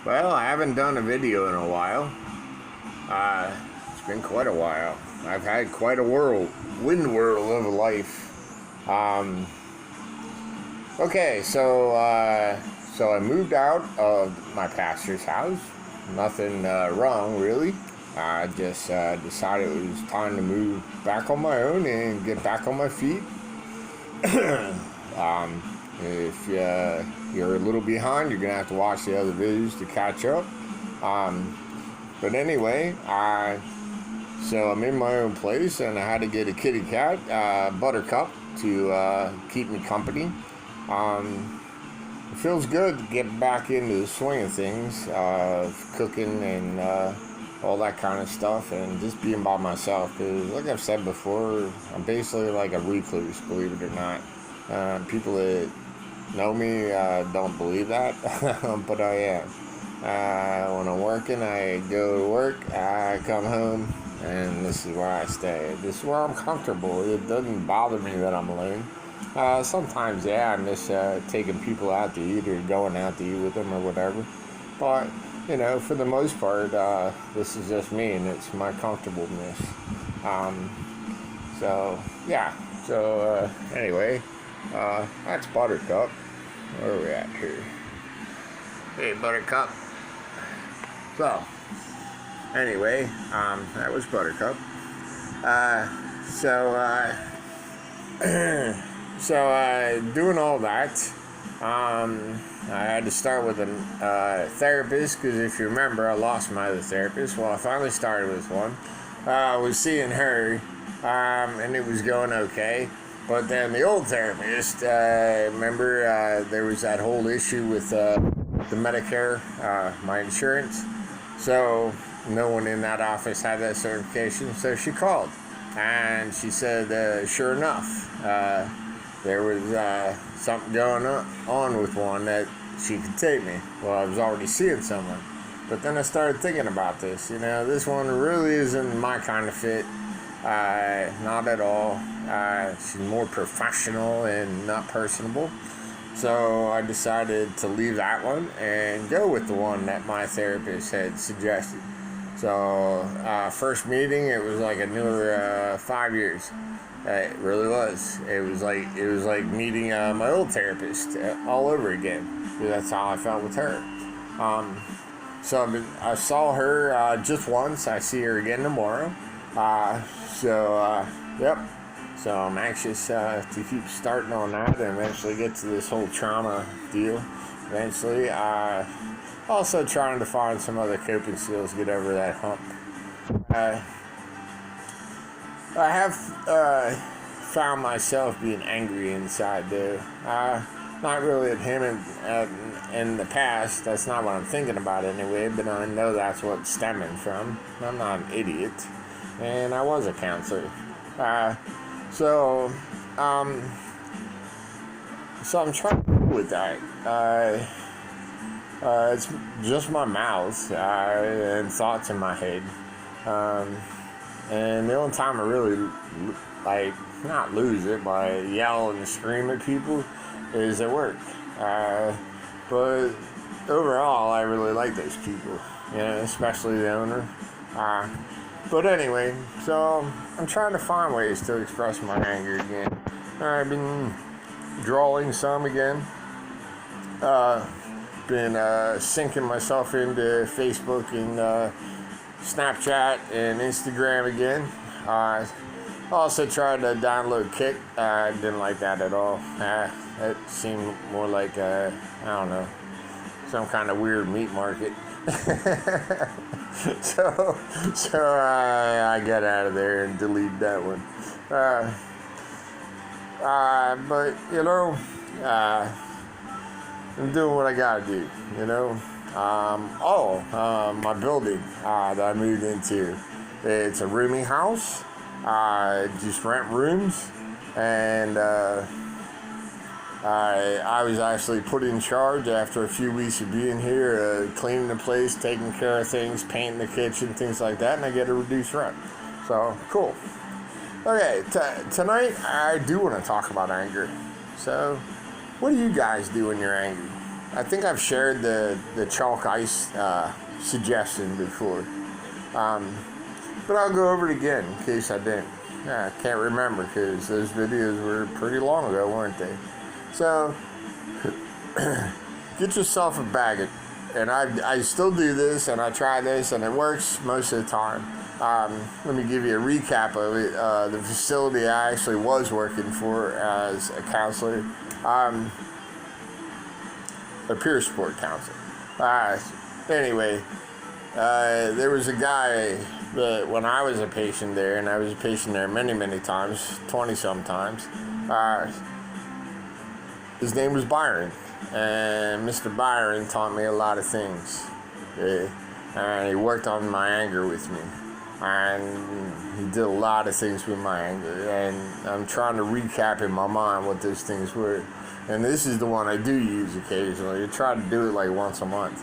Well, I haven't done a video in a while. It's been quite a while. I've had quite a wind whirl of a life. Okay, so I moved out of my pastor's house. Nothing wrong, really. I just decided it was time to move back on my own and get back on my feet. If you're a little behind, you're going to have to watch the other videos to catch up. But anyway, so I'm in my own place, and I had to get a kitty cat, Buttercup, to keep me company. It feels good to get back into the swing of things, cooking and all that kind of stuff, and just being by myself. Because, like I've said before, I'm basically like a recluse, believe it or not. People that know me don't believe that, but I am. When I'm working, I go to work, I come home, and this is where I stay. This is where I'm comfortable. It doesn't bother me that I'm alone. Sometimes, yeah, I miss taking people out to eat or going out to eat with them or whatever. But, you know, for the most part, this is just me, and it's my comfortableness. So, yeah. So, anyway, that's Buttercup. Where are we at here? Hey, Buttercup. So, anyway, that was Buttercup. Doing all that, I had to start with a therapist, because if you remember, I lost my other therapist. Well, I finally started with one. I was seeing her, and it was going okay. But then the old therapist, remember, there was that whole issue with the Medicare, my insurance. So no one in that office had that certification, so she called. And she said, sure enough, there was something going on with one that she could take me. Well, I was already seeing someone. But then I started thinking about this. You know, this one really isn't my kind of fit. Not at all. She's more professional and not personable. So I decided to leave that one and go with the one that my therapist had suggested. So first meeting, it was like a newer 5 years. It really was. It was like meeting my old therapist all over again. That's how I felt with her. So I saw her just once. I see her again tomorrow. Yep. So I'm anxious to keep starting on that and eventually get to this whole trauma deal. Eventually, also trying to find some other coping skills, get over that hump. I have found myself being angry inside, though. Not really at him in the past. That's not what I'm thinking about anyway, but I know that's what's stemming from. I'm not an idiot. And I was a counselor. So I'm trying to deal with that. It's just my mouth and thoughts in my head. And the only time I really, not lose it, but I yell and scream at people is at work. But overall, I really like those people, especially the owner. But anyway, so I'm trying to find ways to express my anger again. I've been drawing some again. Been sinking myself into Facebook and Snapchat and Instagram again. Also tried to download Kick. I didn't like that at all. It seemed more like, I don't know, some kind of weird meat market. so I got out of there and deleted that one. But I'm doing what I gotta do. My building that I moved into, it's a rooming house. Just rent rooms, and I was actually put in charge after a few weeks of being here, cleaning the place, taking care of things, painting the kitchen, things like that, and I get a reduced rent. So, cool. Okay, tonight I do want to talk about anger. So, what do you guys do when you're angry? I think I've shared the chalk ice suggestion before. But I'll go over it again in case I didn't. Yeah, I can't remember because those videos were pretty long ago, weren't they? So, get yourself a bag. And I still do this, and I try this, and it works most of the time. Let me give you a recap of it. The facility I actually was working for as a counselor, a peer support counselor. Anyway, there was a guy that when I was a patient there, and I was a patient there many, many times, 20-some times, his name was Byron. And Mr. Byron taught me a lot of things. And he worked on my anger with me. And he did a lot of things with my anger. And I'm trying to recap in my mind what those things were. And this is the one I do use occasionally. I try to do it like once a month.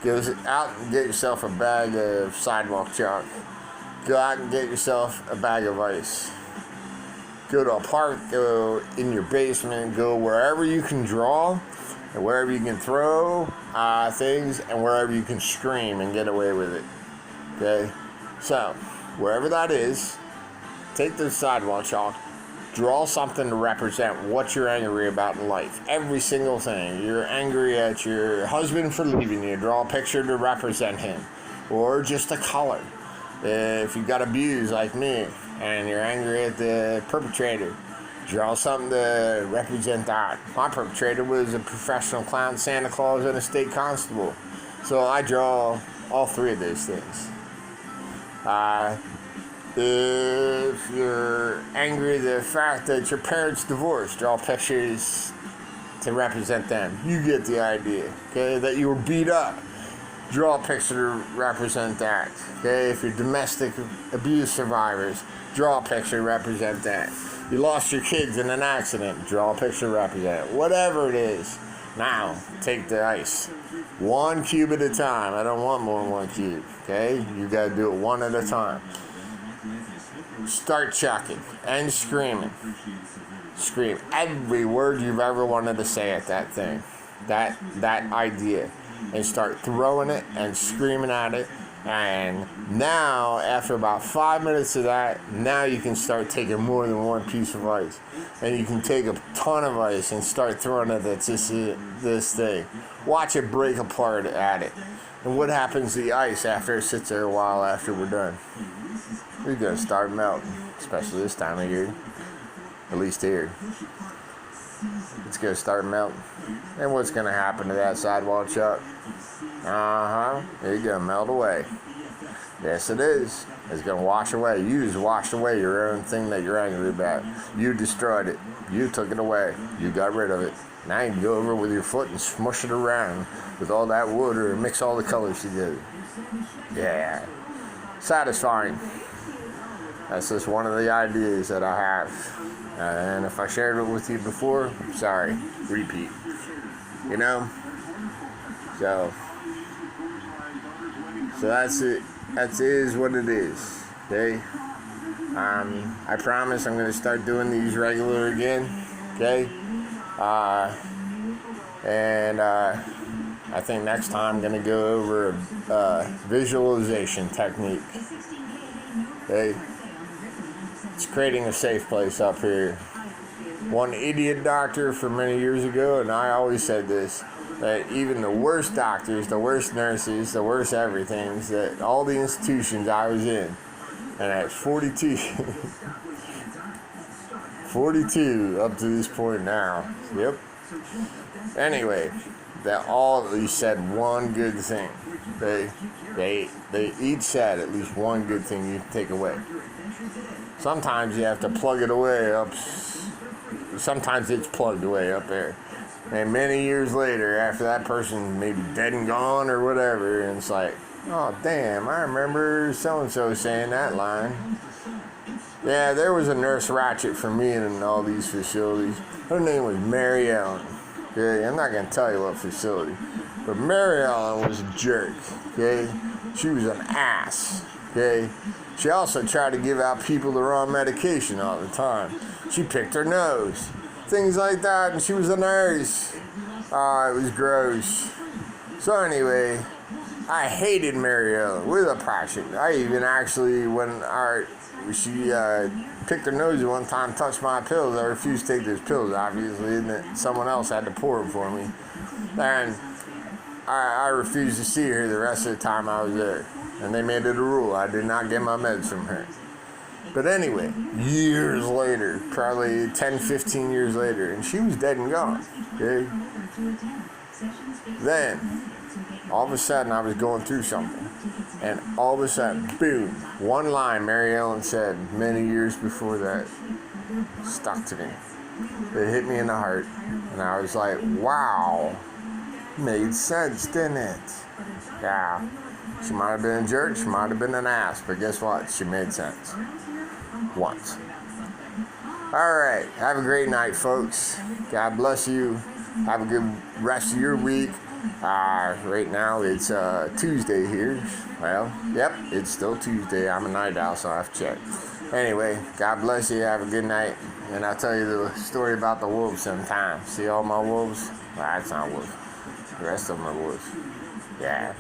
Go out and get yourself a bag of sidewalk chalk. Go out and get yourself a bag of ice. Go to a park, go in your basement, go wherever you can draw, and wherever you can throw things, and wherever you can scream and get away with it. Okay? So, wherever that is, take the sidewalk chalk, draw something to represent what you're angry about in life. Every single thing. You're angry at your husband for leaving you, draw a picture to represent him. Or just a color. If you got abused like me, and you're angry at the perpetrator, draw something to represent that. My perpetrator was a professional clown, Santa Claus, and a state constable. So I draw all three of those things. If you're angry at the fact that your parents divorced, draw pictures to represent them. You get the idea. Okay, that you were beat up, draw a picture to represent that. Okay, if you're domestic abuse survivors, draw a picture to represent that. You lost your kids in an accident, draw a picture to represent it. Whatever it is. Now, take the ice. 1 cube at a time. I don't want more than 1 cube. Okay? You gotta do it one at a time. Start chucking and screaming. Scream every word you've ever wanted to say at that thing. That idea. And start throwing it and screaming at it. And now, after about 5 minutes of that, now you can start taking more than 1 piece of ice. And you can take a ton of ice and start throwing it at this thing. Watch it break apart at it. And what happens to the ice after it sits there a while after we're done? It's going to start melting, especially this time of year. At least here. It's going to start melting. And what's going to happen to that sidewalk chalk? It's going to melt away. Yes, it is. It's going to wash away. You just washed away your own thing that you're angry about. You destroyed it. You took it away. You got rid of it. Now you can go over with your foot and smush it around with all that water and mix all the colors together. Yeah. Satisfying. That's just one of the ideas that I have. And if I shared it with you before, sorry. Repeat. You know? So that's it. That is what it is. Okay? I promise I'm going to start doing these regular again. Okay? I think next time I'm going to go over a visualization technique. Okay? It's creating a safe place up here. One idiot doctor from many years ago, and I always said this, that even the worst doctors, the worst nurses, the worst everythings, that all the institutions I was in, and at 42, 42 up to this point now, yep. Anyway, that all at least said one good thing. They each said at least one good thing you can take away. Sometimes you have to plug it away up. Sometimes it's plugged away up there. And many years later, after that person may be dead and gone or whatever, and it's like, oh, damn, I remember so-and-so saying that line. Yeah, there was a Nurse Ratchet for me in all these facilities. Her name was Mary Ellen. Okay, I'm not going to tell you what facility. But Mary Ellen was a jerk. Okay, she was an ass. Okay, she also tried to give out people the wrong medication all the time. She picked her nose. Things like that, and she was a nurse. It was gross. So anyway, I hated Mary Ellen with a passion. I even actually, when she picked her nose one time, touched my pills. I refused to take those pills, obviously, and then someone else had to pour them for me. And I refused to see her the rest of the time I was there. And they made it a rule. I did not get my meds from her. But anyway, years later, probably 10, 15 years later, and she was dead and gone. Okay? Then, all of a sudden, I was going through something. And all of a sudden, boom, one line Mary Ellen said many years before that stuck to me. It hit me in the heart. And I was like, wow, made sense, didn't it? Yeah. She might have been a jerk, she might have been an ass, but guess what? She made sense. Once. Alright, have a great night, folks. God bless you. Have a good rest of your week. Right now it's Tuesday here. Well, yep, it's still Tuesday. I'm a night owl, so I have to check. Anyway, God bless you. Have a good night. And I'll tell you the story about the wolves sometime. See all my wolves? Well, that's not wolves. The rest of them are wolves. Yeah.